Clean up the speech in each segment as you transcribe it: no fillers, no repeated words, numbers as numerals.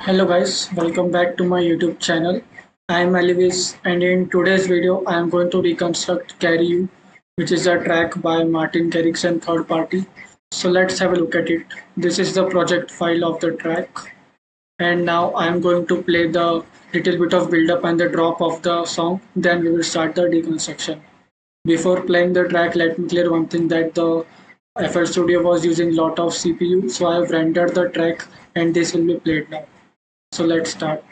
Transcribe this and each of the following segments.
Hello guys, welcome back to my YouTube channel. I am Eliiviz and in today's video I am going to reconstruct Carry You, which is a track by Martin Garrix and Third Party. So let's have a look at it. This is the project file of the track, and now I am going to play the little bit of build up and the drop of the song, then we will start the deconstruction. Before playing the track, let me clear one thing that the FL Studio was using lot of CPU, so I have rendered the track and this will be played now. So let's start.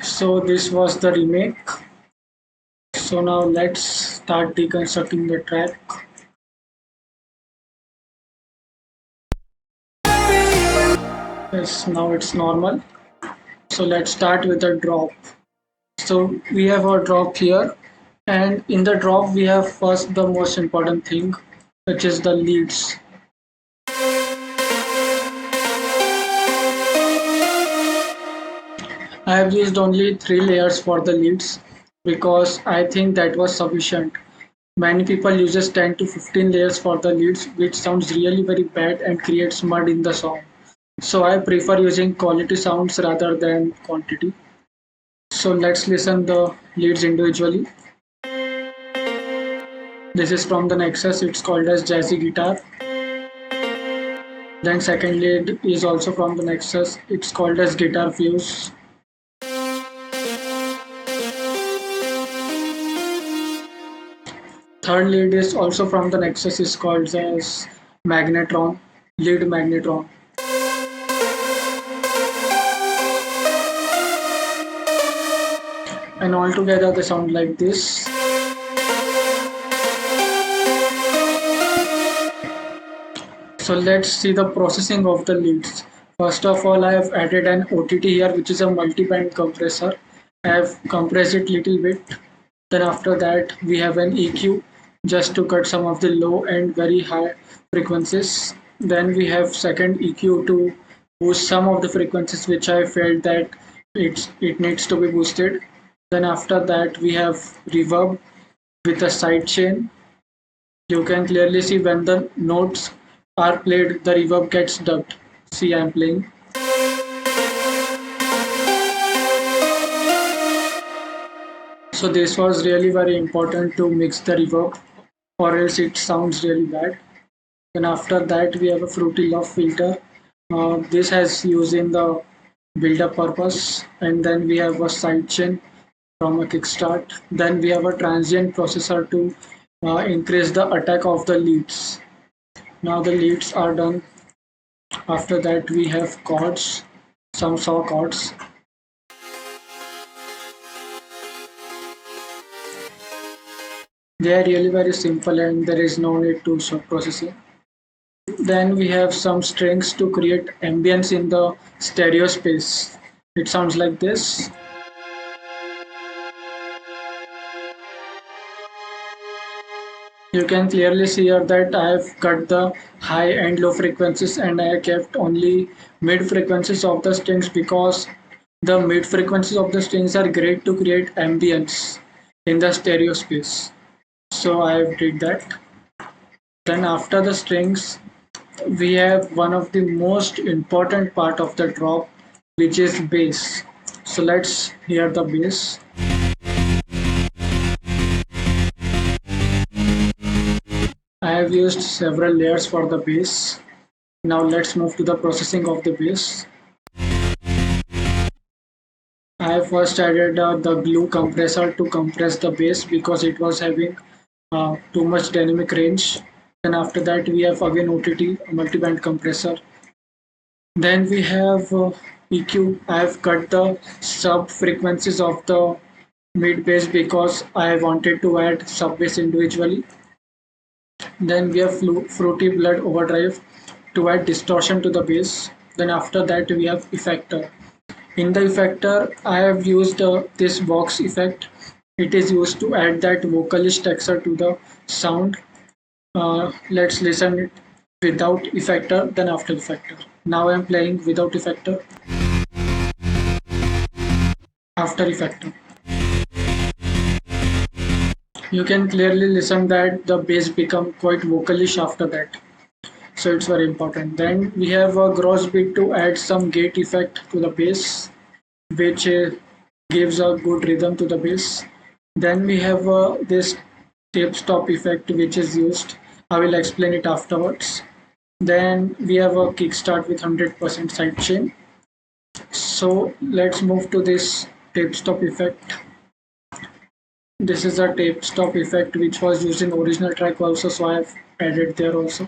So this was the remake. So now let's start deconstructing the track. Yes, now it's normal. So let's start with the drop. So we have a drop here, and in the drop we have first the most important thing, which is the leads. I have used only 3 layers for the leads because I think that was sufficient. Many people uses 10 to 15 layers for the leads, which sounds really very bad and creates mud in the song. So I prefer using quality sounds rather than quantity. So let's listen the leads individually. This is from the Nexus, it's called as Jazzy Guitar. Then second lead is also from the Nexus, it's called as Guitar Fuse. Third lead is also from the Nexus, is called as Magnetron, lead Magnetron. And altogether they sound like this. So let's see the processing of the leads. First of all, I have added an OTT here, which is a multi-band compressor. I have compressed it little bit. Then after that we have an EQ just to cut some of the low and very high frequencies. Then we have second EQ to boost some of the frequencies which I felt that it needs to be boosted. Then after that we have reverb with a side chain. You can clearly see when the notes are played, the reverb gets dubbed. See, I'm playing. So this was really very important to mix the reverb, or else it sounds really bad. Then after that we have a Fruity Love filter. This has used in the build-up purpose, and then we have a sidechain from a kickstart. Then we have a transient processor to increase the attack of the leads. Now the leads are done. After that we have chords, some saw chords. They are really very simple and there is no need to processing. Then we have some strings to create ambience in the stereo space. It sounds like this. You can clearly see here that I have cut the high and low frequencies and I have kept only mid frequencies of the strings because the mid frequencies of the strings are great to create ambience in the stereo space. So I have did that. Then after the strings we have one of the most important part of the drop, which is bass. So let's hear the bass. I have used several layers for the bass. Now let's move to the processing of the bass. I first added the glue compressor to compress the bass because it was having too much dynamic range. Then after that we have again OTT, multi-band compressor. Then we have EQ. I have cut the sub frequencies of the mid bass because I wanted to add sub bass individually. Then we have fruity blood overdrive to add distortion to the bass. Then after that we have effector. In the effector, I have used this box effect. It is used to add that vocalist texture to the sound. Let's listen it without effector, then after effector. Now I'm playing without effector, after effector. You can clearly listen that the bass become quite vocalish after that. So it's very important. Then we have a gross beat to add some gate effect to the bass, which gives a good rhythm to the bass. Then we have this tape stop effect which is used. I will explain it afterwards. Then we have a kickstart with 100% sidechain. So let's move to this tape stop effect. This is a tape stop effect which was used in original track also, so I have added there also.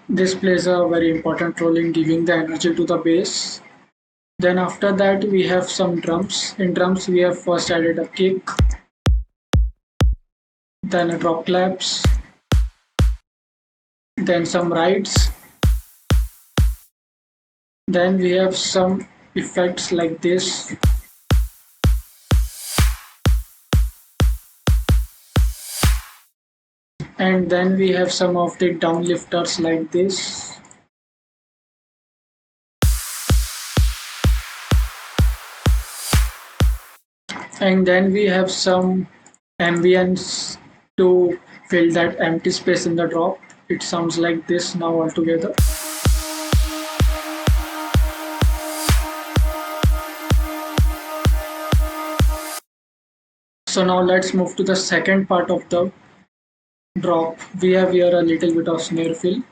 This plays a very important role in giving the energy to the bass. Then after that we have some drums. In drums we have first added a kick, then a drop claps, then some rides. Then we have some effects like this. And then we have some of the downlifters like this. And then we have some ambience to fill that empty space in the drop. It sounds like this now altogether. So now let's move to the second part of the drop. We have here a little bit of snare fill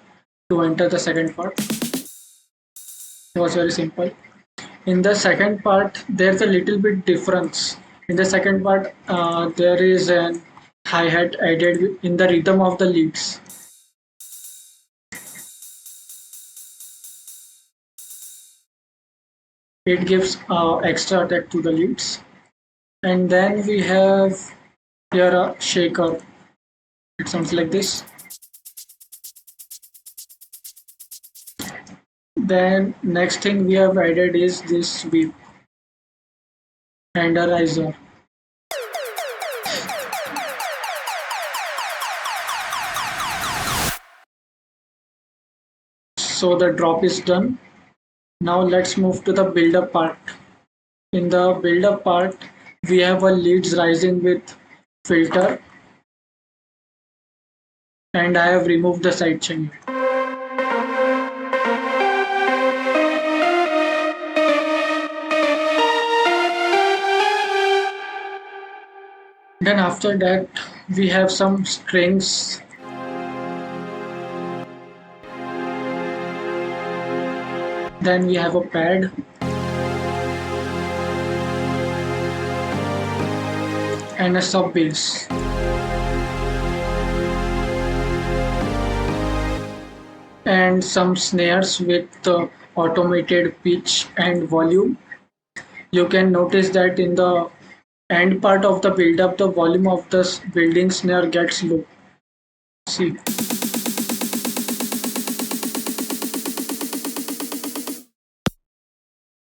to enter the second part. It was very simple. In the second part, there's a little bit difference. In the second part, there is an hi-hat added in the rhythm of the leads. It gives extra attack to the leads. And then we have here a shaker. It sounds like this. Then next thing we have added is this sweep and a riser. So the drop is done. Now let's move to the build-up part. In the build-up part, we have a leads rising with filter, and I have removed the sidechain. Then after that, we have some strings. Then we have a pad. And a sub bass. And some snares with automated pitch and volume. You can notice that in the end part of the build up, the volume of the building snare gets low. See.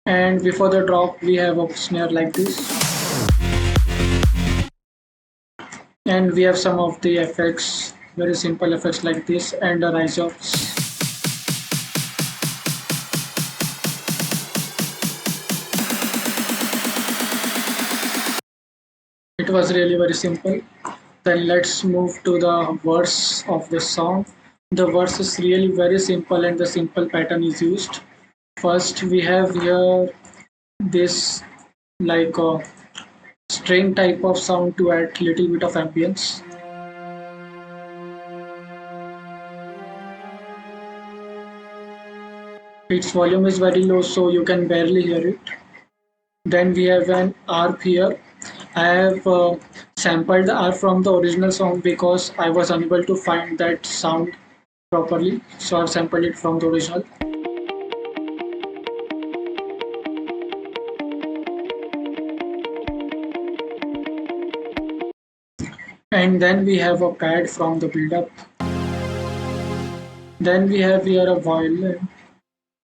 And before the drop, we have a snare like this. And we have some of the effects, very simple effects like this, and a riser. It was really very simple. Then let's move to the verse of the song. The verse is really very simple and the simple pattern is used. First we have here this like a string type of sound to add little bit of ambience. Its volume is very low so you can barely hear it. Then we have an ARP here. I have sampled the ARP from the original song because I was unable to find that sound properly, so I've sampled it from the original. And then we have a pad from the build-up. Then we have here a violin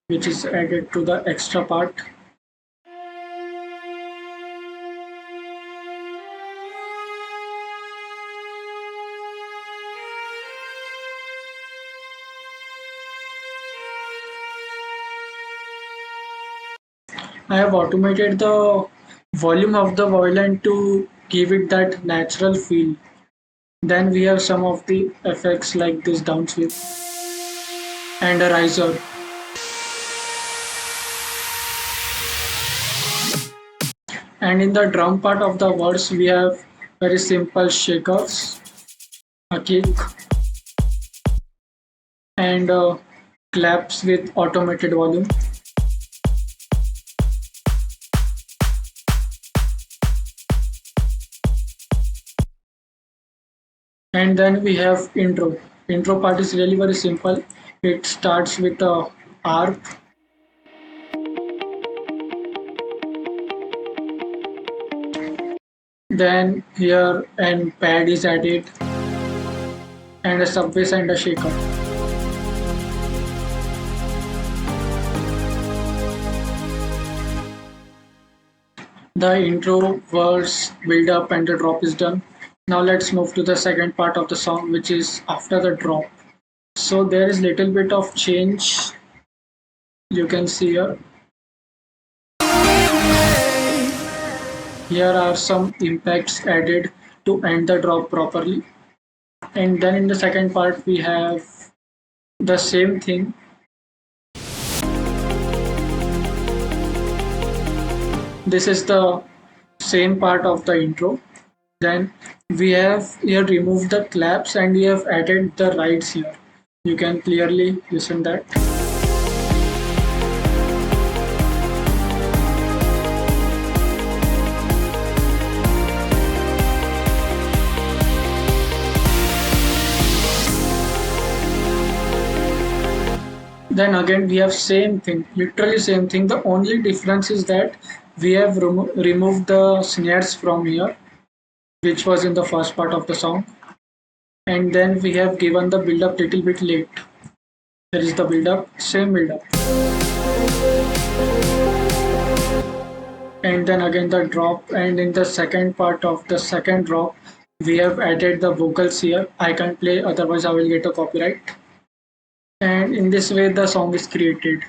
which is added to the extra part. I have automated the volume of the violin to give it that natural feel. Then we have some of the effects like this downsweep and a riser. And in the drum part of the verse, we have very simple shakers, a kick, and claps with automated volume. And then we have intro. Intro part is really very simple. It starts with a ARP. Then here an pad is added and a sub bass and a shaker. The intro, verse, build up and the drop is done. Now let's move to the second part of the song, which is after the drop. So there is little bit of change you can see here. Here are some impacts added to end the drop properly. And then in the second part we have the same thing. This is the same part of the intro. Then we have here removed the claps and we have added the rides here. You can clearly listen that. Then again we have same thing, literally same thing. The only difference is that we have removed the snares from here, which was in the first part of the song, and then we have given the build up little bit late. There is the build up, same build up, and then again the drop. And in the second part of the second drop we have added the vocals here. I can't play, otherwise I will get a copyright. And in this way the song is created.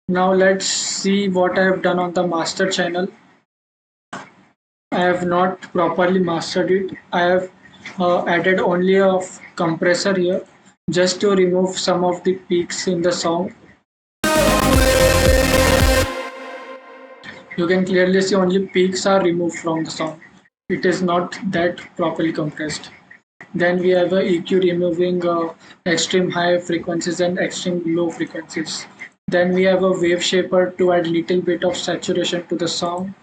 Now let's see what I have done on the master channel. I have not properly mastered it. I have added only a compressor here just to remove some of the peaks in the song. You can clearly see only peaks are removed from the song. It is not that properly compressed. Then we have a EQ removing extreme high frequencies and extreme low frequencies. Then we have a wave shaper to add little bit of saturation to the song.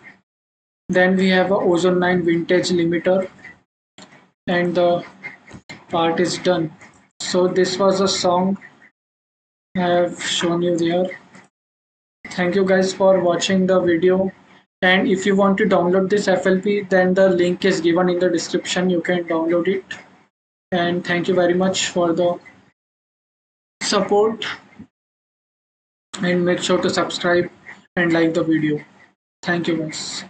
Then we have a Ozone 9 vintage limiter, and the part is done. So this was a song I have shown you there. Thank you guys for watching the video. And if you want to download this FLP, then the link is given in the description. You can download it. And thank you very much for the support. And make sure to subscribe and like the video. Thank you guys.